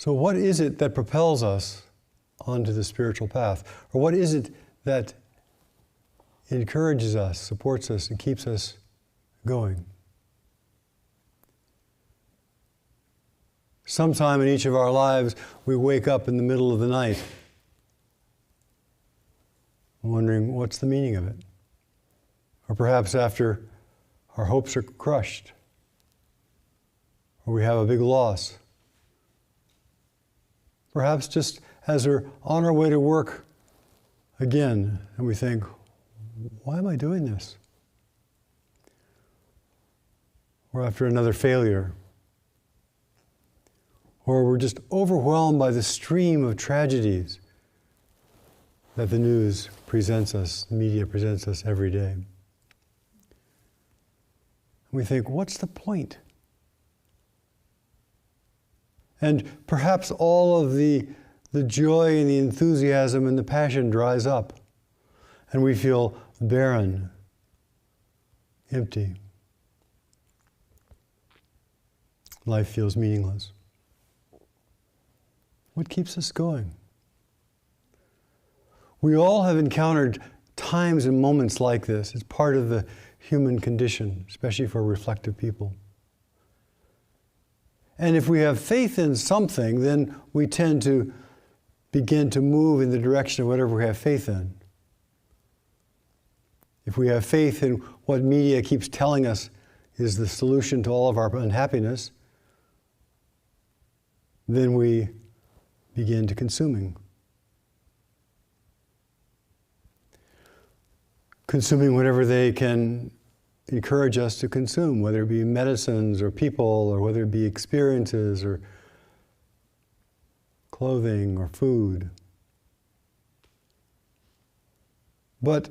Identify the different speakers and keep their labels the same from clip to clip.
Speaker 1: So what is it that propels us onto the spiritual path? Or what is it that encourages us, supports us, and keeps us going? Sometime in each of our lives, we wake up in the middle of the night wondering, what's the meaning of it? Or perhaps after our hopes are crushed, or we have a big loss. Perhaps just as we're on our way to work again, and we think, why am I doing this? Or after another failure. Or we're just overwhelmed by the stream of tragedies that the news presents us, the media presents us every day. And we think, what's the point? And perhaps all of the joy and the enthusiasm and the passion dries up, and we feel barren, empty. Life feels meaningless. What keeps us going? We all have encountered times and moments like this. It's part of the human condition, especially for reflective people. And if we have faith in something, then we tend to begin to move in the direction of whatever we have faith in. If we have faith in what media keeps telling us is the solution to all of our unhappiness, then we begin to consuming. Consuming whatever they can encourage us to consume, whether it be medicines or people, or whether it be experiences or clothing or food. But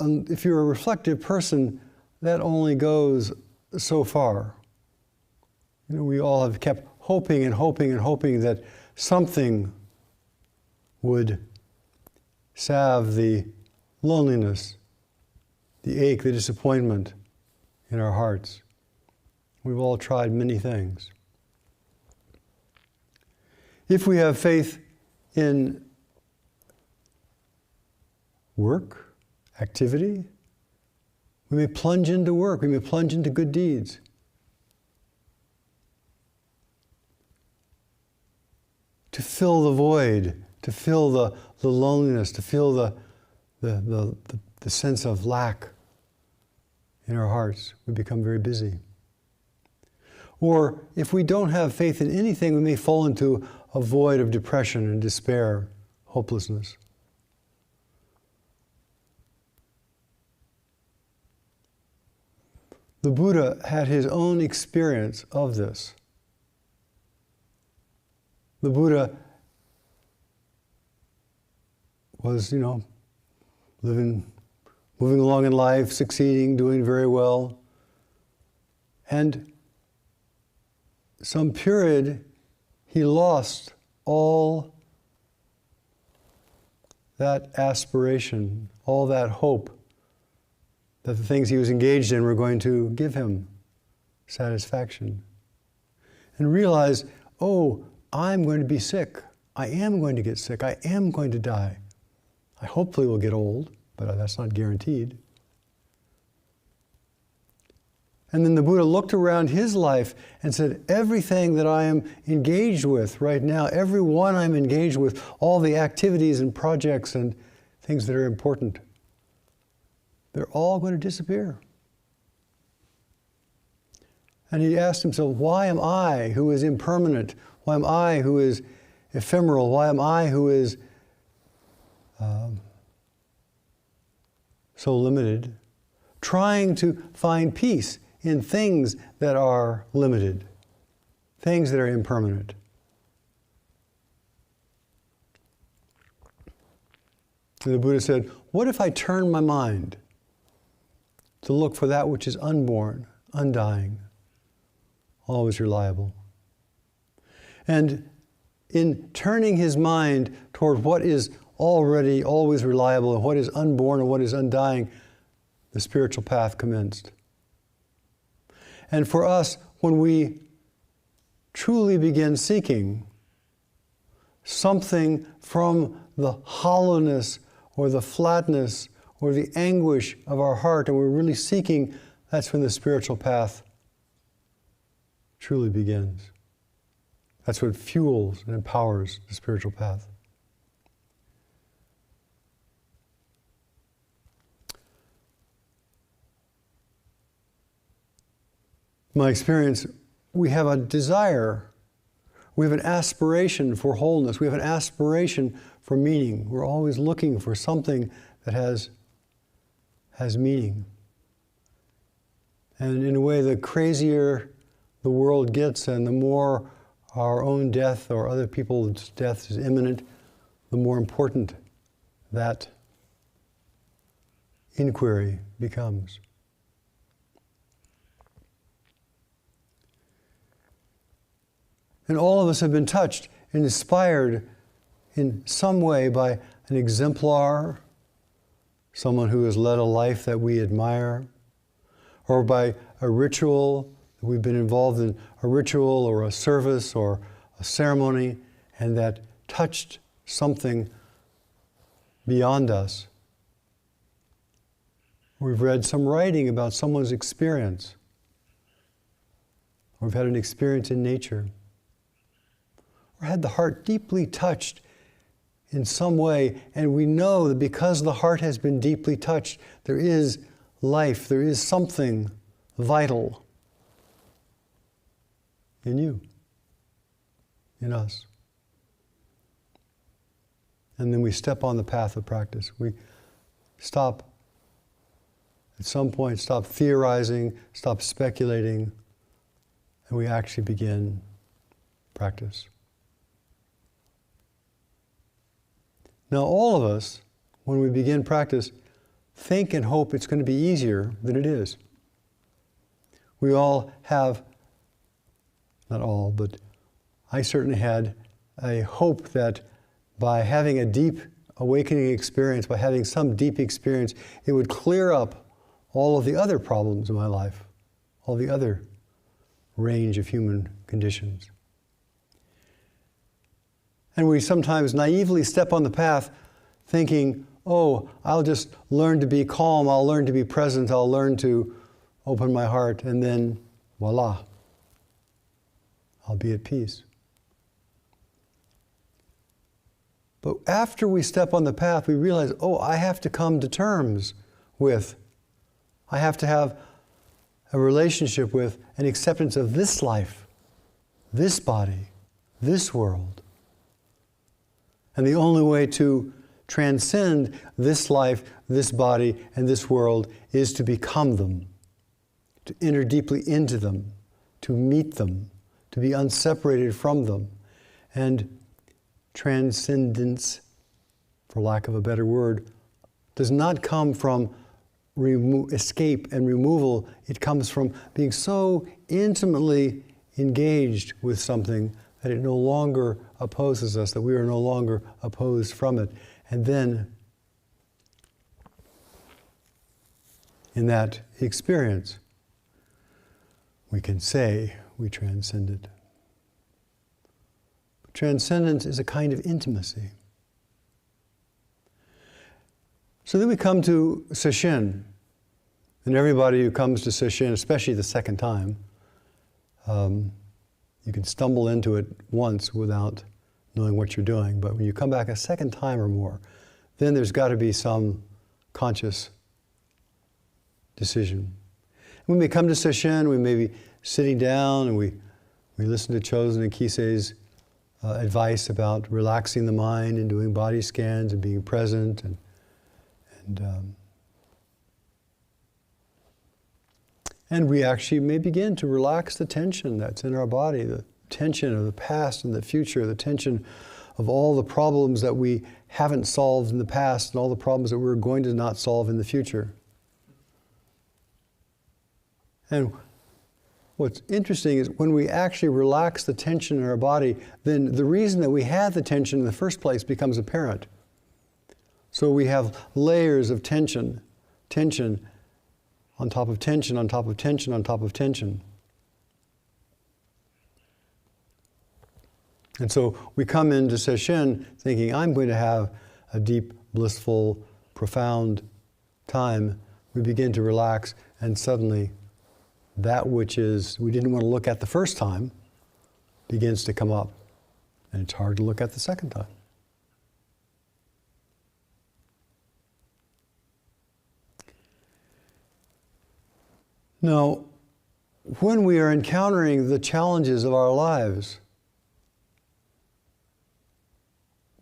Speaker 1: if you're a reflective person, that only goes so far. You know, we all have kept hoping and hoping and hoping that something would salve the loneliness, the ache, the disappointment in our hearts. We've all tried many things. If we have faith in work, activity, we may plunge into work, we may plunge into good deeds. To fill the void, to fill the loneliness, to fill the sense of lack in our hearts. We become very busy. Or if we don't have faith in anything, we may fall into a void of depression and despair, hopelessness. The Buddha had his own experience of this. The Buddha was, moving along in life, succeeding, doing very well. And some period, he lost all that aspiration, all that hope that the things he was engaged in were going to give him satisfaction. And realized, I'm going to be sick. I am going to get sick. I am going to die. I hopefully will get old, but that's not guaranteed. And then the Buddha looked around his life and said, everything that I am engaged with right now, everyone I'm engaged with, all the activities and projects and things that are important, they're all going to disappear. And he asked himself, why am I, who is impermanent? Why am I, who is ephemeral? Why am I, who is so limited, trying to find peace in things that are limited, things that are impermanent? And the Buddha said, what if I turn my mind to look for that which is unborn, undying, always reliable? And in turning his mind toward what is already always reliable and what is unborn and what is undying, the spiritual path commenced. And for us, when we truly begin seeking something from the hollowness or the flatness or the anguish of our heart, and we're really seeking, that's when the spiritual path truly begins. That's what fuels and empowers the spiritual path. My experience, we have a desire, we have an aspiration for wholeness, we have an aspiration for meaning. We're always looking for something that has meaning. And in a way, the crazier the world gets and the more our own death or other people's death is imminent, the more important that inquiry becomes. And all of us have been touched and inspired in some way by an exemplar, someone who has led a life that we admire, or by a ritual, that we've been involved in a ritual or a service or a ceremony, and that touched something beyond us. We've read some writing about someone's experience, or we've had an experience in nature, or had the heart deeply touched in some way, and we know that because the heart has been deeply touched, there is life, there is something vital in you, in us. And then we step on the path of practice. We stop, at some point, stop theorizing, stop speculating, and we actually begin practice. Now, all of us, when we begin practice, think and hope it's going to be easier than it is. We all have, not all, but I certainly had a hope that by having a deep awakening experience, by having some deep experience, it would clear up all of the other problems in my life, all the other range of human conditions. And we sometimes naively step on the path thinking, oh, I'll just learn to be calm, I'll learn to be present, I'll learn to open my heart, and then voila, I'll be at peace. But after we step on the path, we realize, oh, I have to come to terms with, I have to have a relationship with an acceptance of this life, this body, this world. And the only way to transcend this life, this body, and this world is to become them, to enter deeply into them, to meet them, to be unseparated from them. And transcendence, for lack of a better word, does not come from escape and removal. It comes from being so intimately engaged with something that it no longer opposes us, that we are no longer opposed from it. And then, in that experience, we can say we transcended. Transcendence is a kind of intimacy. So then we come to Sesshin. And everybody who comes to Sesshin, especially the second time, you can stumble into it once without knowing what you're doing. But when you come back a second time or more, then there's got to be some conscious decision. When we come to Sesshin, we may be sitting down and we listen to Chosen and Kisei's advice about relaxing the mind and doing body scans and being present and we actually may begin to relax the tension that's in our body, the tension of the past and the future, the tension of all the problems that we haven't solved in the past and all the problems that we're going to not solve in the future. And what's interesting is when we actually relax the tension in our body, then the reason that we had the tension in the first place becomes apparent. So we have layers of tension on top of tension, on top of tension, on top of tension. And so we come into sesshin thinking, I'm going to have a deep, blissful, profound time. We begin to relax, and suddenly that which is we didn't want to look at the first time begins to come up. And it's hard to look at the second time. Now, when we are encountering the challenges of our lives,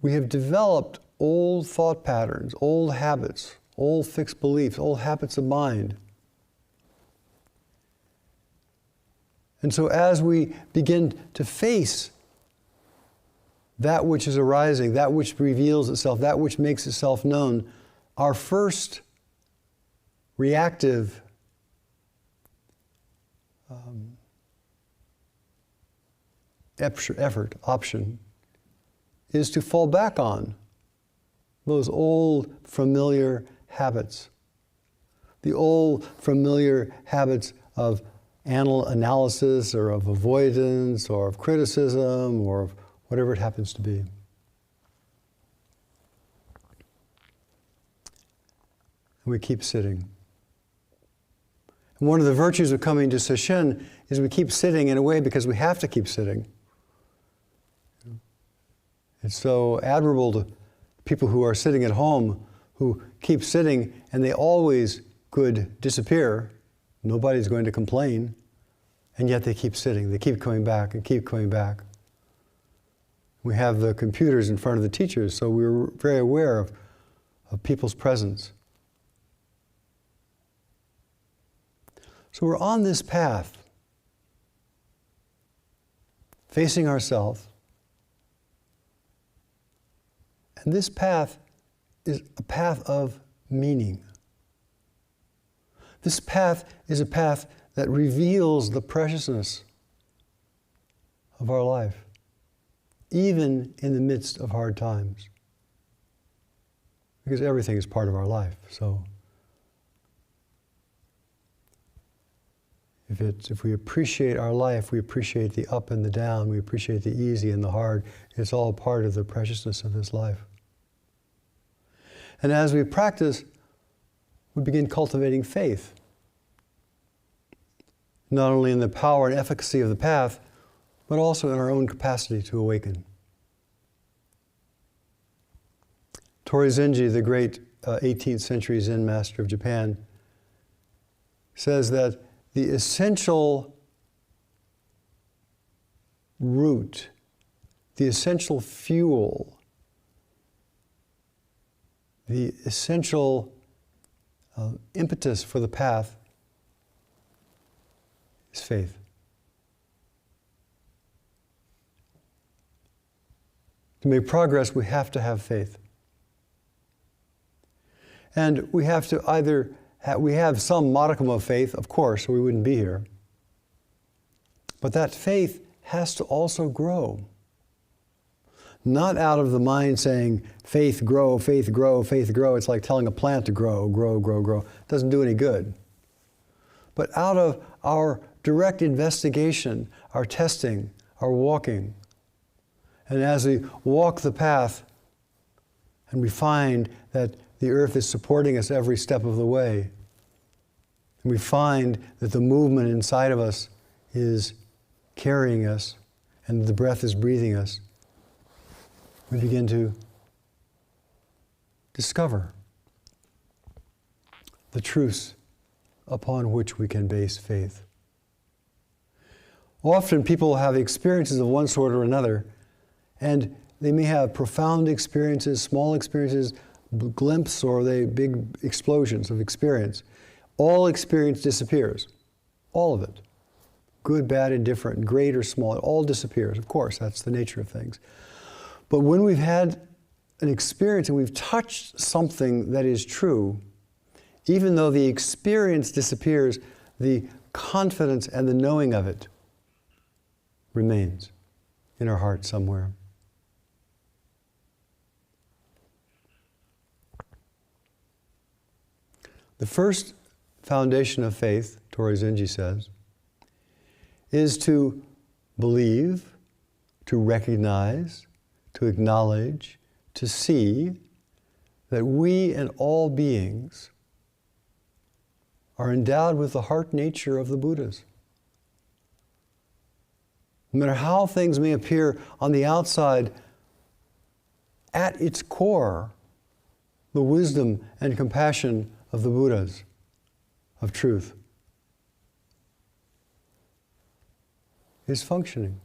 Speaker 1: we have developed old thought patterns, old habits, old fixed beliefs, old habits of mind. And so as we begin to face that which is arising, that which reveals itself, that which makes itself known, our first reactive option is to fall back on those old familiar habits, the old familiar habits of analysis or of avoidance or of criticism or of whatever it happens to be. And we keep sitting. And one of the virtues of coming to sesshin is we keep sitting in a way because we have to keep sitting. It's so admirable to people who are sitting at home who keep sitting and they always could disappear. Nobody's going to complain. And yet they keep sitting. They keep coming back and keep coming back. We have the computers in front of the teachers, so we're very aware of people's presence. So we're on this path, facing ourselves. And this path is a path of meaning. This path is a path that reveals the preciousness of our life, even in the midst of hard times. Because everything is part of our life. So if we appreciate our life, we appreciate the up and the down, we appreciate the easy and the hard. It's all part of the preciousness of this life. And as we practice, we begin cultivating faith. Not only in the power and efficacy of the path, but also in our own capacity to awaken. Torizenji, the great 18th century Zen master of Japan, says that the essential root, the essential fuel, the essential impetus for the path is faith. To make progress, we have to have faith. And we have to either we have some modicum of faith, of course, or we wouldn't be here. But that faith has to also grow. Not out of the mind saying, faith grow, faith grow, faith grow. It's like telling a plant to grow, grow, grow, grow. It doesn't do any good. But out of our direct investigation, our testing, our walking, and as we walk the path and we find that the earth is supporting us every step of the way, and we find that the movement inside of us is carrying us and the breath is breathing us, we begin to discover the truths upon which we can base faith. Often people have experiences of one sort or another, and they may have profound experiences, small experiences, glimpses, or big explosions of experience. All experience disappears. All of it. Good, bad, indifferent, great or small, it all disappears. Of course, that's the nature of things. But when we've had an experience and we've touched something that is true, even though the experience disappears, the confidence and the knowing of it remains in our heart somewhere. The first foundation of faith, Torizenji says, is to believe, to recognize, to acknowledge, to see that we and all beings are endowed with the heart nature of the Buddhas. No matter how things may appear on the outside, at its core, the wisdom and compassion of the Buddhas, of truth, is functioning.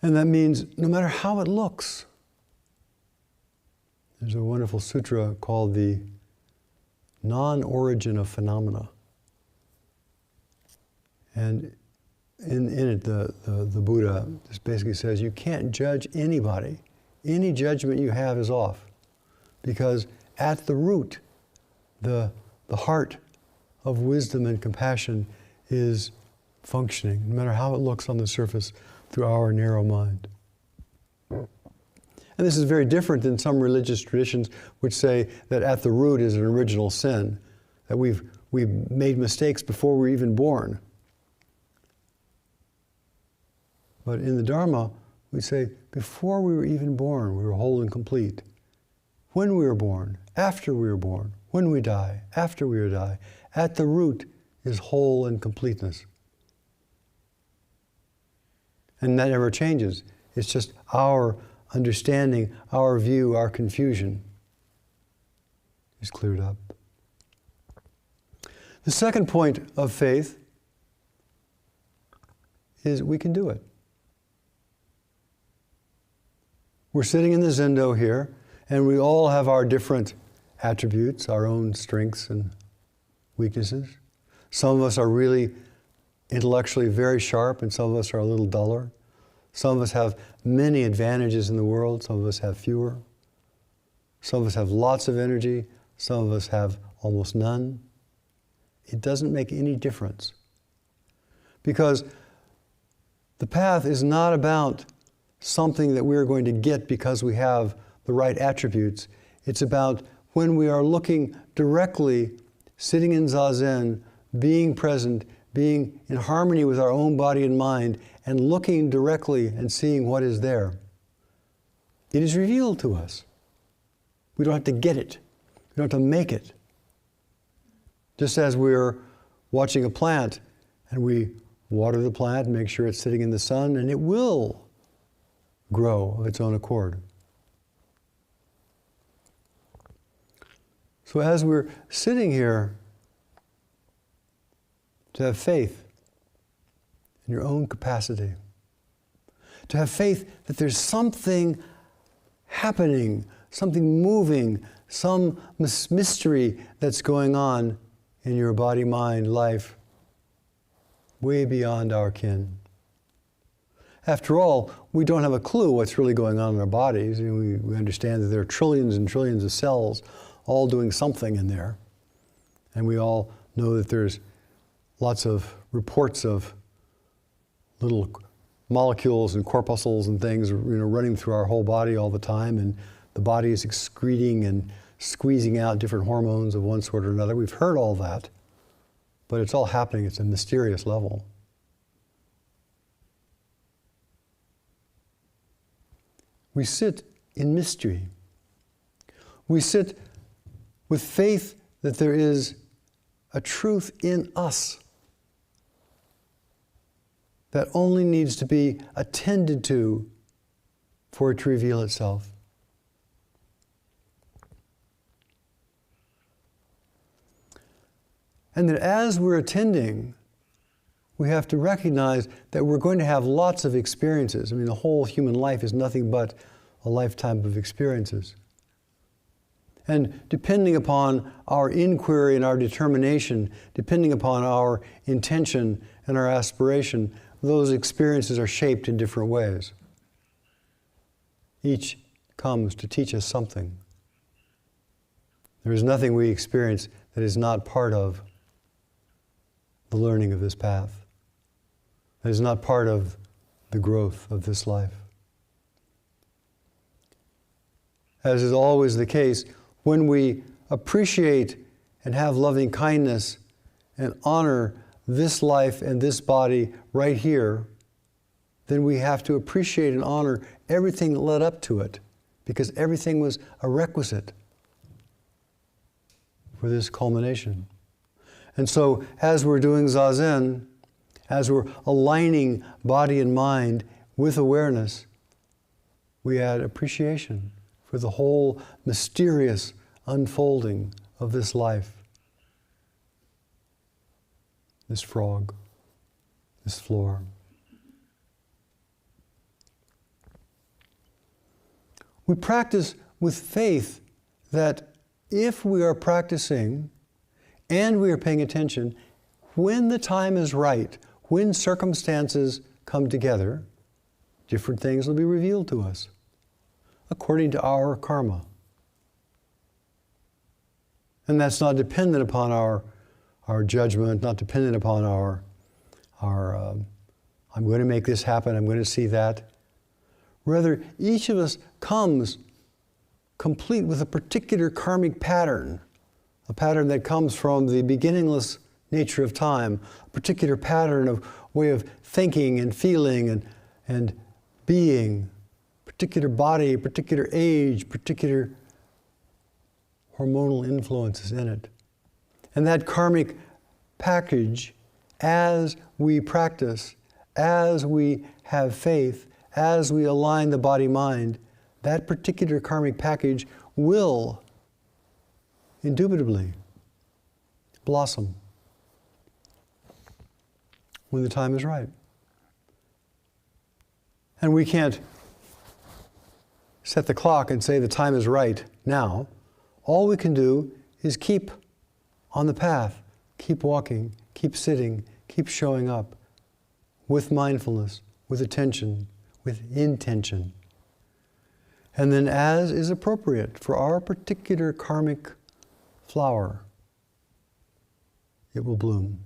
Speaker 1: And that means no matter how it looks. There's a wonderful sutra called the Non-Origin of Phenomena. And in it, the Buddha just basically says, you can't judge anybody. Any judgment you have is off. Because at the root, the heart of wisdom and compassion is functioning, no matter how it looks on the surface through our narrow mind. And this is very different than some religious traditions which say that at the root is an original sin, that we've made mistakes before we're even born. But in the Dharma, we say before we were even born, we were whole and complete. When we were born, after we were born, when we die, after we die, at the root is whole and completeness. And that never changes. It's just our understanding, our view, our confusion is cleared up. The second point of faith is we can do it. We're sitting in the Zendo here, and we all have our different attributes, our own strengths and weaknesses. Some of us are really intellectually very sharp, and some of us are a little duller. Some of us have many advantages in the world, some of us have fewer. Some of us have lots of energy, some of us have almost none. It doesn't make any difference. Because the path is not about something that we're going to get because we have the right attributes. It's about when we are looking directly, sitting in Zazen, being present, being in harmony with our own body and mind, and looking directly and seeing what is there. It is revealed to us. We don't have to get it. We don't have to make it. Just as we're watching a plant and we water the plant and make sure it's sitting in the sun, and it will grow of its own accord. So as we're sitting here, to have faith in your own capacity, to have faith that there's something happening, something moving, some mystery that's going on in your body, mind, life, way beyond our ken. After all, we don't have a clue what's really going on in our bodies. We understand that there are trillions and trillions of cells all doing something in there. And we all know that there's lots of reports of little molecules and corpuscles and things, running through our whole body all the time, and the body is excreting and squeezing out different hormones of one sort or another. We've heard all that, but it's all happening. It's a mysterious level. We sit in mystery. We sit with faith that there is a truth in us that only needs to be attended to for it to reveal itself. And that as we're attending, we have to recognize that we're going to have lots of experiences. I mean, the whole human life is nothing but a lifetime of experiences. And depending upon our inquiry and our determination, depending upon our intention and our aspiration, those experiences are shaped in different ways. Each comes to teach us something. There is nothing we experience that is not part of the learning of this path, that is not part of the growth of this life. As is always the case, when we appreciate and have loving kindness and honor this life and this body right here, then we have to appreciate and honor everything that led up to it, because everything was a requisite for this culmination. And so as we're doing Zazen, as we're aligning body and mind with awareness, we add appreciation for the whole mysterious unfolding of this life. This frog, this floor. We practice with faith that if we are practicing and we are paying attention, when the time is right, when circumstances come together, different things will be revealed to us according to our karma. And that's not dependent upon our judgment, not dependent upon our I'm going to make this happen, I'm going to see that. Rather, each of us comes complete with a particular karmic pattern, a pattern that comes from the beginningless nature of time, a particular pattern of way of thinking and feeling and being, particular body, particular age, particular hormonal influences in it. And that karmic package, as we practice, as we have faith, as we align the body-mind, that particular karmic package will indubitably blossom when the time is right. And we can't set the clock and say the time is right now. All we can do is keep on the path, keep walking, keep sitting, keep showing up with mindfulness, with attention, with intention. And then as is appropriate for our particular karmic flower, it will bloom.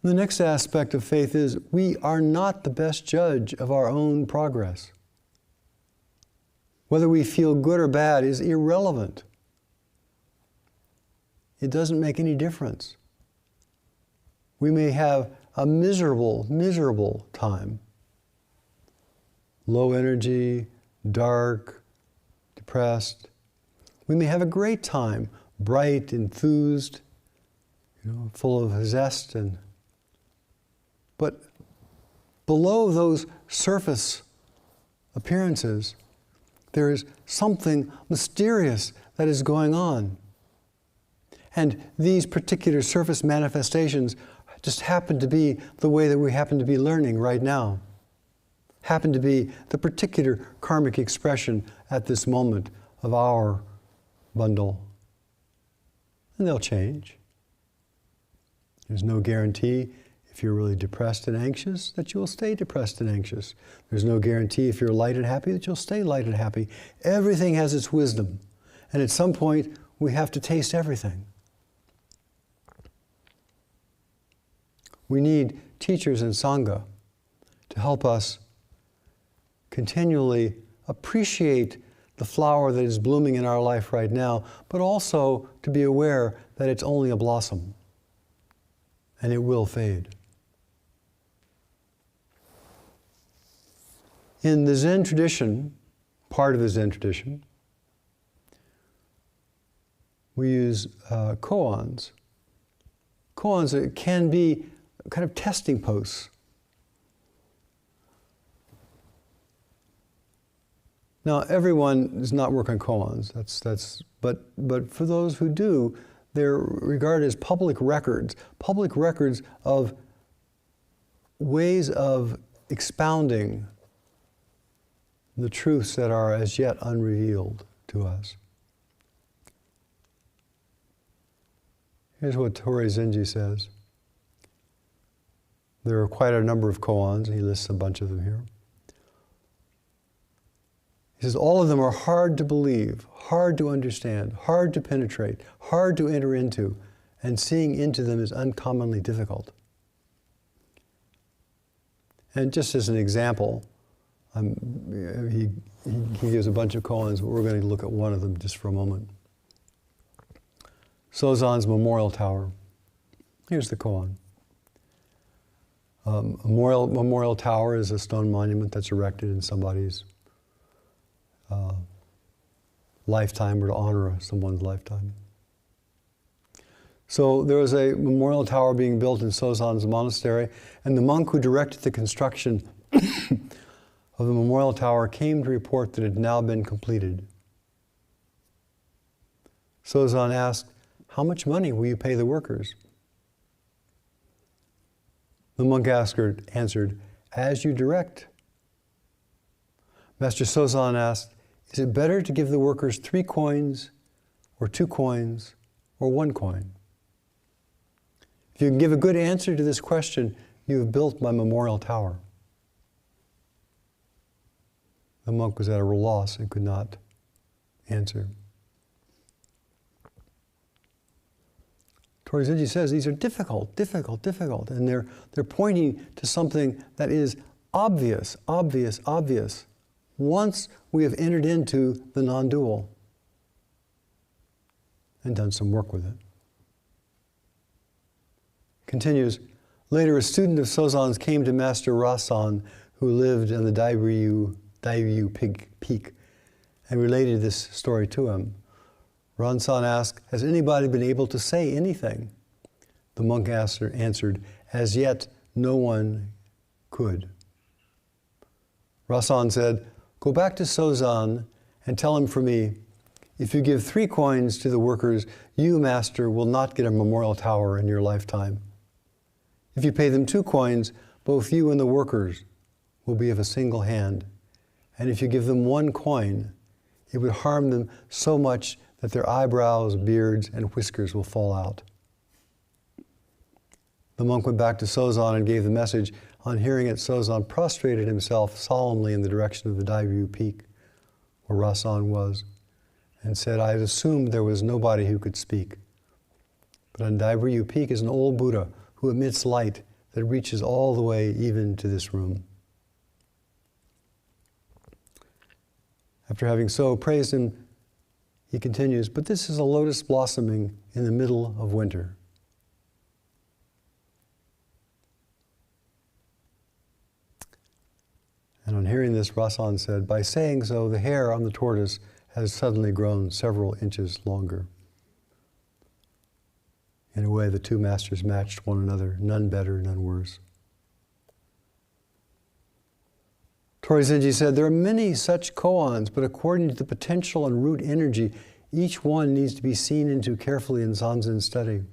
Speaker 1: The next aspect of faith is we are not the best judge of our own progress. Whether we feel good or bad is irrelevant. It doesn't make any difference. We may have a miserable, miserable time. Low energy, dark, depressed. We may have a great time, bright, enthused, full of zest but below those surface appearances, there is something mysterious that is going on. And these particular surface manifestations just happen to be the way that we happen to be learning right now. Happen to be the particular karmic expression at this moment of our bundle. And they'll change. There's no guarantee if you're really depressed and anxious that you'll stay depressed and anxious. There's no guarantee if you're light and happy that you'll stay light and happy. Everything has its wisdom. And at some point, we have to taste everything. We need teachers and Sangha to help us continually appreciate the flower that is blooming in our life right now, but also to be aware that it's only a blossom and it will fade. In the Zen tradition, part of the Zen tradition, we use koans. Koans can be kind of testing posts. Now, everyone does not work on koans. But for those who do, they're regarded as public records of ways of expounding the truths that are as yet unrevealed to us. Here's what Tori Zenji says. There are quite a number of koans. He lists a bunch of them here. He says, all of them are hard to believe, hard to understand, hard to penetrate, hard to enter into, and seeing into them is uncommonly difficult. And just as an example, he gives a bunch of koans, but we're going to look at one of them just for a moment. Sozan's memorial tower. Here's the koan. A memorial tower is a stone monument that's erected in somebody's lifetime or to honor someone's lifetime. So there was a memorial tower being built in Sozan's monastery, and the monk who directed the construction of the memorial tower came to report that it had now been completed. Sozan asked, "How much money will you pay the workers?" The monk answered, "As you direct." Master Sozan asked, "Is it better to give the workers 3 coins, or 2 coins, or 1 coin?" If you can give a good answer to this question, you have built my memorial tower. The monk was at a loss and could not answer. Torizenji says these are difficult, and they're pointing to something that is obvious. Once we have entered into the non-dual and done some work with it. Continues, later a student of Sozan's came to Master Rasan, who lived on the Dairyu Peak, and related this story to him. Rasan asked, "Has anybody been able to say anything?" The monk answered, "As yet, no one could." Rasan said, "Go back to Sozan and tell him for me, if you give 3 coins to the workers, you, Master, will not get a memorial tower in your lifetime. If you pay them 2 coins, both you and the workers will be of a single hand. And if you give them 1 coin, it would harm them so much that their eyebrows, beards, and whiskers will fall out." The monk went back to Sozan and gave the message. On hearing it, Sozan prostrated himself solemnly in the direction of the Dairyu Peak, where Rasan was, and said, "I had assumed there was nobody who could speak. But on Dairyu Peak is an old Buddha who emits light that reaches all the way even to this room." After having so praised him, he continues, "But this is a lotus blossoming in the middle of winter." And on hearing this, Rasan said, "By saying so, the hair on the tortoise has suddenly grown several inches longer." In a way, the 2 masters matched one another, none better, none worse. Torizenji said, "There are many such koans, but according to the potential and root energy, each one needs to be seen into carefully in Zanzen study.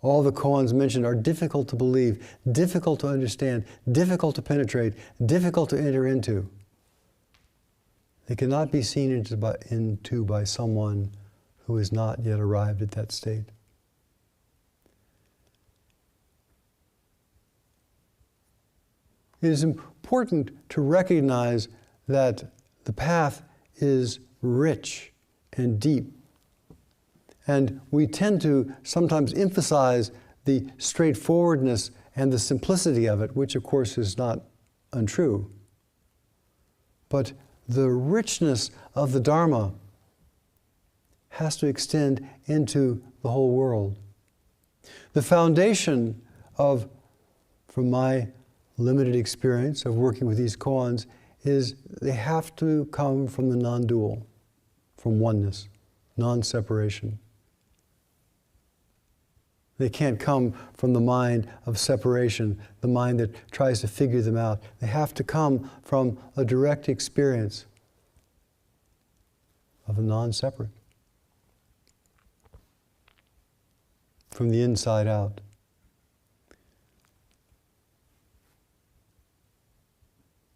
Speaker 1: All the koans mentioned are difficult to believe, difficult to understand, difficult to penetrate, difficult to enter into. They cannot be seen into by someone who has not yet arrived at that state." It is important to recognize that the path is rich and deep. And we tend to sometimes emphasize the straightforwardness and the simplicity of it, which of course is not untrue. But the richness of the Dharma has to extend into the whole world. The foundation of, from my limited experience of working with these koans, is they have to come from the non-dual, from oneness, non-separation. They can't come from the mind of separation, the mind that tries to figure them out. They have to come from a direct experience of the non-separate, from the inside out.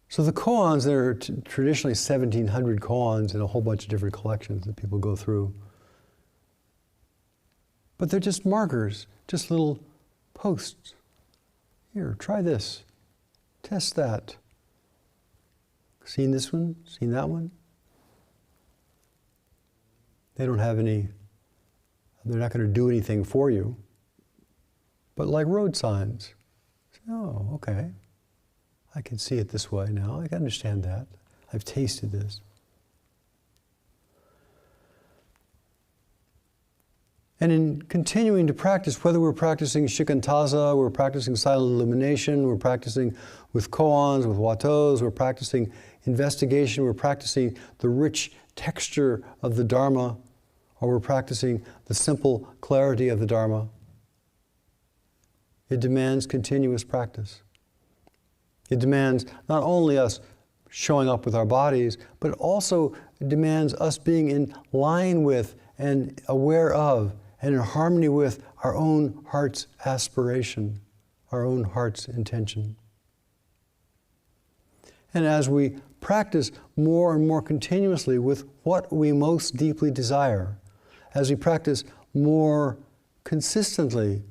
Speaker 1: So the koans, there are traditionally 1,700 koans in a whole bunch of different collections that people go through. But they're just markers, just little posts. Here, try this. Test that. Seen this one? Seen that one? They don't have any, they're not going to do anything for you. But like road signs. Oh, okay. I can see it this way now. I can understand that. I've tasted this. And in continuing to practice, whether we're practicing shikantaza, we're practicing silent illumination, we're practicing with koans, with watos, we're practicing investigation, we're practicing the rich texture of the Dharma, or we're practicing the simple clarity of the Dharma, it demands continuous practice. It demands not only us showing up with our bodies, but it also demands us being in line with and aware of and in harmony with our own heart's aspiration, our own heart's intention. And as we practice more and more continuously with what we most deeply desire, as we practice more consistently,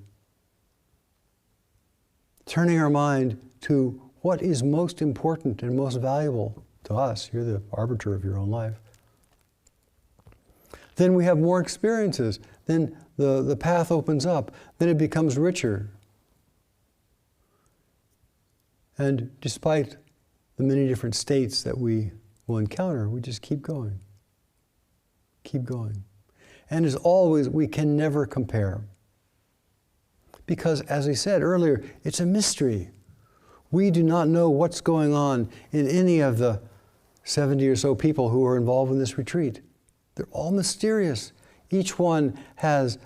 Speaker 1: turning our mind to what is most important and most valuable to us, you're the arbiter of your own life, then we have more experiences, then the path opens up, then it becomes richer. And despite the many different states that we will encounter, we just keep going. Keep going. And as always, we can never compare. Because, as I said earlier, it's a mystery. We do not know what's going on in any of the 70 or so people who are involved in this retreat. They're all mysterious. Each one has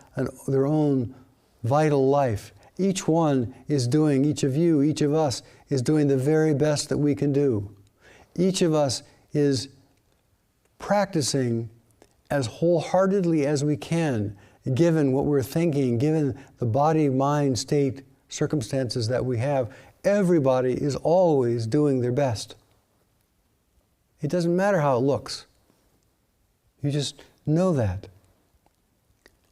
Speaker 1: their own vital life. Each one is doing, each of you, each of us is doing the very best that we can do. Each of us is practicing as wholeheartedly as we can, given what we're thinking, given the body, mind, state, circumstances that we have. Everybody is always doing their best. It doesn't matter how it looks. You just know that.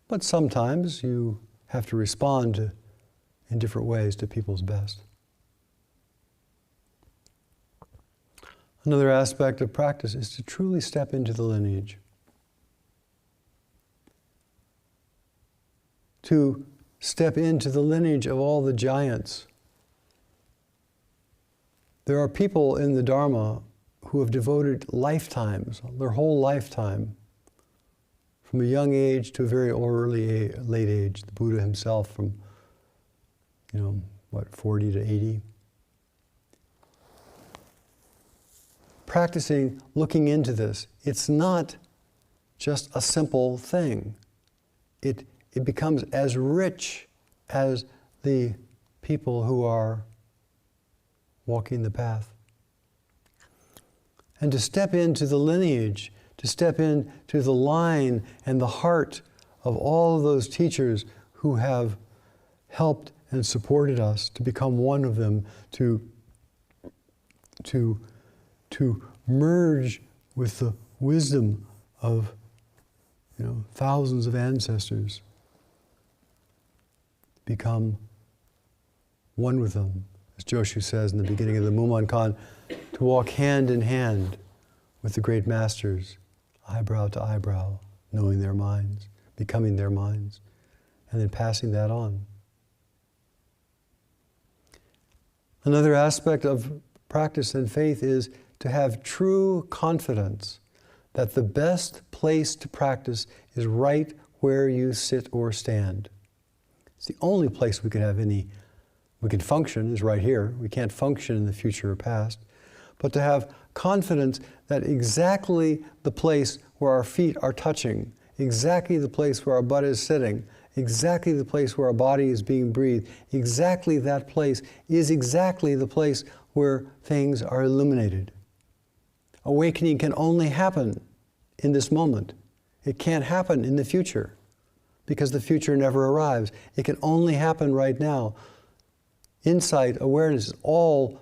Speaker 1: But sometimes you have to respond in different ways to people's best. Another aspect of practice is to truly step into the lineage. To step into the lineage of all the giants. There are people in the Dharma who have devoted lifetimes, their whole lifetime, from a young age to a very late age. The Buddha himself from, 40 to 80. Practicing, looking into this, it's not just a simple thing. It becomes as rich as the people who are walking the path. And to step into the lineage, to step into the line and the heart of all of those teachers who have helped and supported us, to become one of them, to merge with the wisdom of thousands of ancestors, become one with them. As Joshu says in the beginning of the Mumonkan, to walk hand in hand with the great masters, eyebrow to eyebrow, knowing their minds, becoming their minds, and then passing that on. Another aspect of practice and faith is to have true confidence that the best place to practice is right where you sit or stand. It's the only place we can function is right here. We can't function in the future or past. But to have confidence that exactly the place where our feet are touching, exactly the place where our butt is sitting, exactly the place where our body is being breathed, exactly that place is exactly the place where things are illuminated. Awakening can only happen in this moment. It can't happen in the future because the future never arrives. It can only happen right now. Insight, awareness is all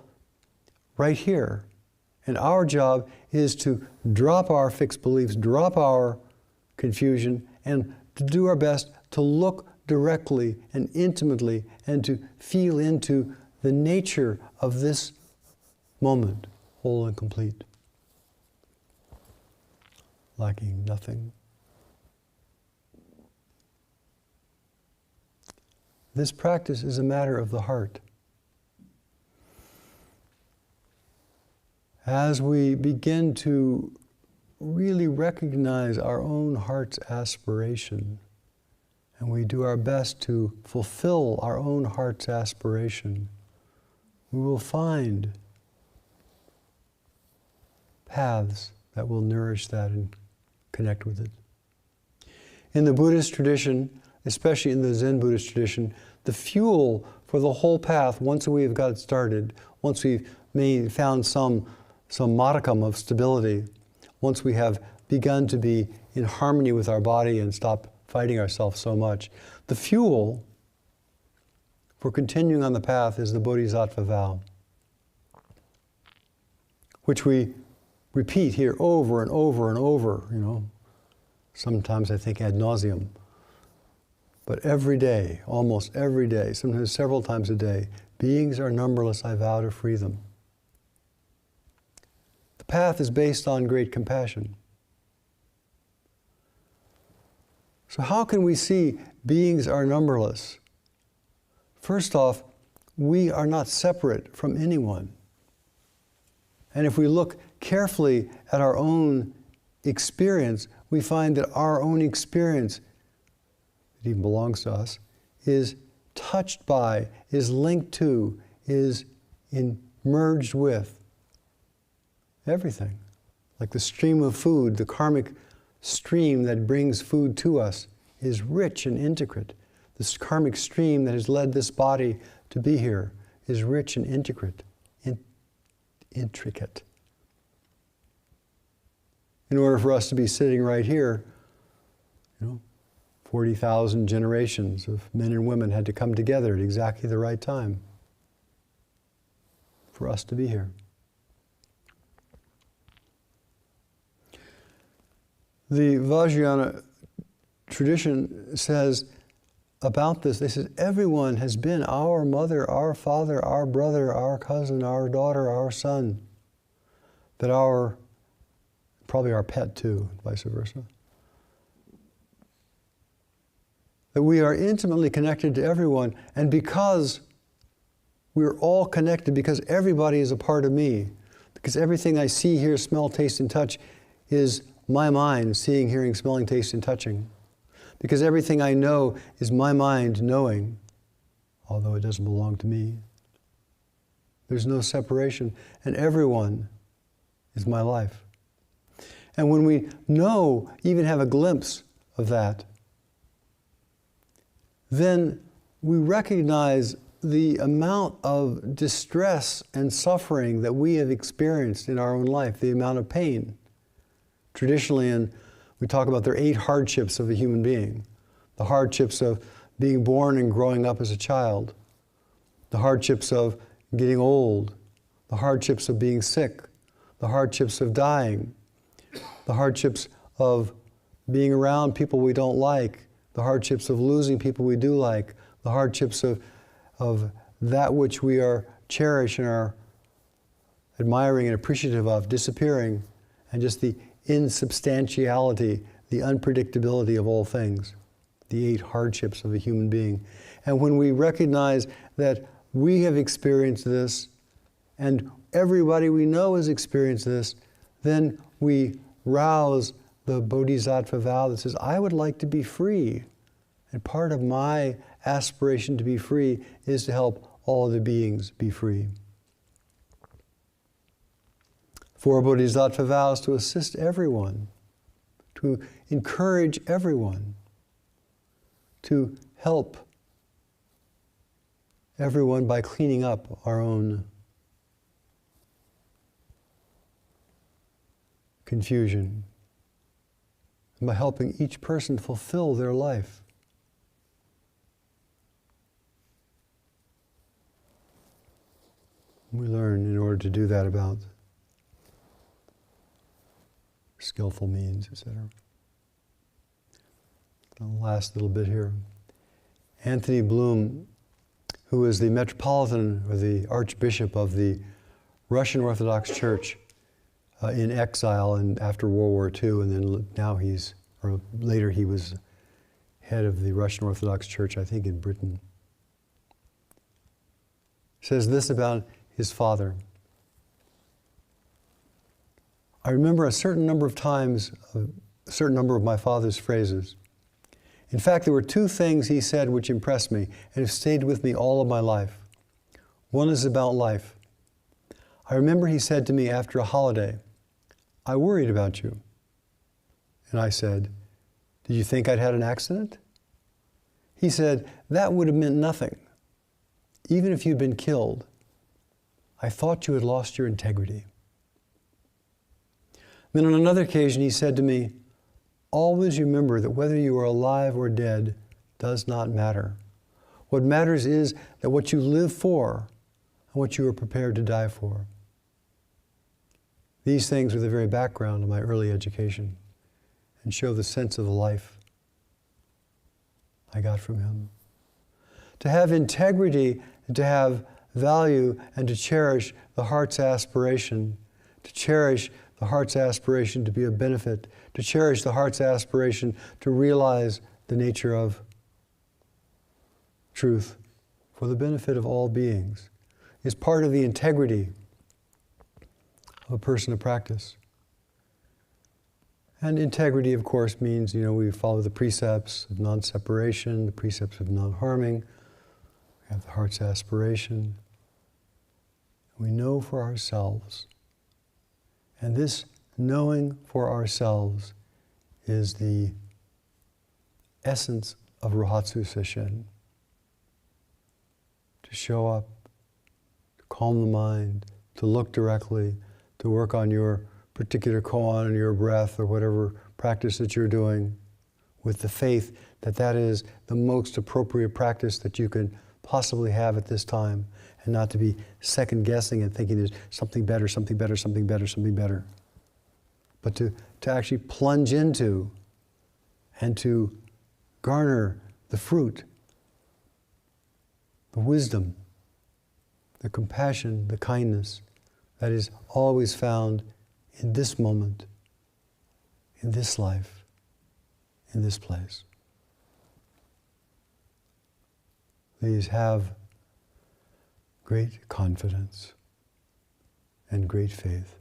Speaker 1: right here. And our job is to drop our fixed beliefs, drop our confusion, and to do our best to look directly and intimately and to feel into the nature of this moment, whole and complete, lacking nothing. This practice is a matter of the heart. As we begin to really recognize our own heart's aspiration, and we do our best to fulfill our own heart's aspiration, we will find paths that will nourish that and connect with it. In the Buddhist tradition, especially in the Zen Buddhist tradition, the fuel for the whole path, once we have got it started, once we've found some modicum of stability, once we have begun to be in harmony with our body and stop fighting ourselves so much, the fuel for continuing on the path is the Bodhisattva Vow, which we repeat here over and over and over, sometimes I think ad nauseum. But every day, almost every day, sometimes several times a day, beings are numberless, I vow to free them. The path is based on great compassion. So how can we see beings are numberless? First off, we are not separate from anyone. And if we look carefully at our own experience, we find that our own experience, it even belongs to us, is touched by, is linked to, is merged with everything. Like the stream of food, the karmic stream that brings food to us is rich and intricate. This karmic stream that has led this body to be here is rich and intricate. In order for us to be sitting right here, 40,000 generations of men and women had to come together at exactly the right time for us to be here. The Vajrayana tradition says about this, they say, everyone has been our mother, our father, our brother, our cousin, our daughter, our son, probably our pet too, vice versa. That we are intimately connected to everyone, and because we're all connected, because everybody is a part of me, because everything I see, hear, smell, taste, and touch is my mind, seeing, hearing, smelling, tasting, touching. Because everything I know is my mind knowing, although it doesn't belong to me. There's no separation, and everyone is my life. And when we know, even have a glimpse of that, then we recognize the amount of distress and suffering that we have experienced in our own life, the amount of pain. Traditionally, we talk about there are 8 hardships of a human being. The hardships of being born and growing up as a child. The hardships of getting old. The hardships of being sick. The hardships of dying. The hardships of being around people we don't like. The hardships of losing people we do like. The hardships of that which we are cherish and are admiring and appreciative of disappearing, and just the insubstantiality, the unpredictability of all things, the 8 hardships of a human being. And when we recognize that we have experienced this, and everybody we know has experienced this, then we rouse the Bodhisattva vow that says, I would like to be free. And part of my aspiration to be free is to help all the beings be free. 4 Bodhisattva vows to assist everyone, to encourage everyone, to help everyone by cleaning up our own confusion, and by helping each person fulfill their life. We learn in order to do that about skillful means, etc. The last little bit here. Anthony Bloom, who is the Metropolitan or the Archbishop of the Russian Orthodox Church in exile and after World War II, and then now later he was head of the Russian Orthodox Church, I think in Britain, says this about his father. I remember a certain number of times, a certain number of my father's phrases. In fact, there were two things he said which impressed me and have stayed with me all of my life. One is about life. I remember he said to me after a holiday, "I worried about you." And I said, "Did you think I'd had an accident?" He said, "That would have meant nothing. Even if you'd been killed, I thought you had lost your integrity." Then on another occasion he said to me, "Always remember that whether you are alive or dead does not matter. What matters is that what you live for and what you are prepared to die for." These things were the very background of my early education and show the sense of the life I got from him. To have integrity and to have value and to cherish the heart's aspiration, to cherish the heart's aspiration to be of benefit, to cherish the heart's aspiration to realize the nature of truth for the benefit of all beings, is part of the integrity of a person of practice. And integrity, of course, means, we follow the precepts of non-separation, the precepts of non-harming. We have the heart's aspiration. We know for ourselves. And this knowing for ourselves is the essence of Rohatsu Sesshin. To show up, to calm the mind, to look directly, to work on your particular koan and your breath or whatever practice that you're doing with the faith that that is the most appropriate practice that you can possibly have at this time, and not to be second guessing and thinking there's something better, something better, something better, something better. But to actually plunge into and to garner the fruit, the wisdom, the compassion, the kindness that is always found in this moment, in this life, in this place. Please have great confidence and great faith.